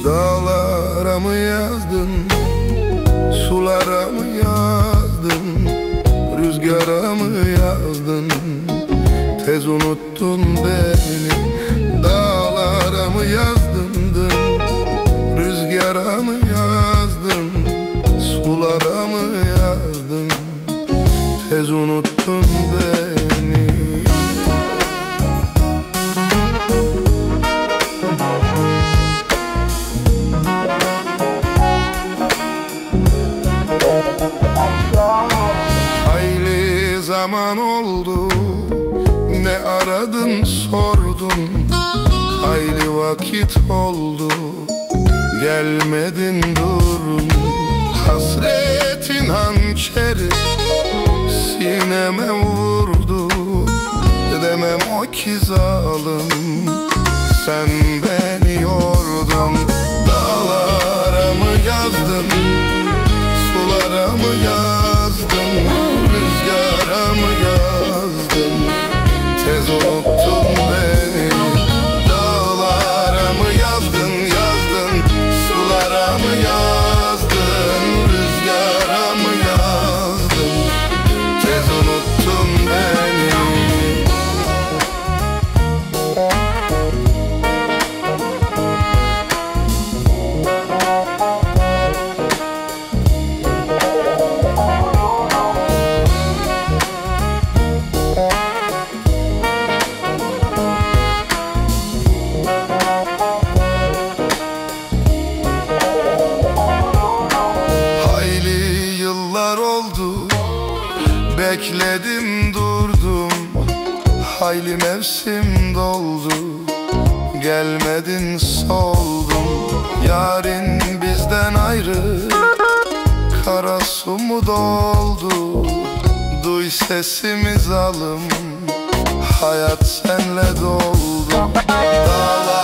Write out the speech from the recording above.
Dağlara mı yazdın, sulara mı yazdın, rüzgara mı yazdın, tez unuttun beni. Dağlara mı yazdın, rüzgara mı yazdın, sulara mı yazdın, tez unuttun beni. Hayli zaman oldu, ne aradın sordun, hayli vakit oldu, gelmedin durdun. Hasretin hançeri sineme vurdu, demem o ki zalim, sen beni yordun. Dağlara mı yazdın, sulara mı yazdın, rüzgara mı yazdın, tez unuttun beni. Dağlara mı yazdın, sulara mı yazdın, rüzgara mı yazdın, tez unuttun beni. Oldu, bekledim durdum, hayli mevsim doldu, gelmedin soldum. Yarın bizden ayrı, kara su mu doldu, duy sesimi zalim, hayat senle doldu. Dağlar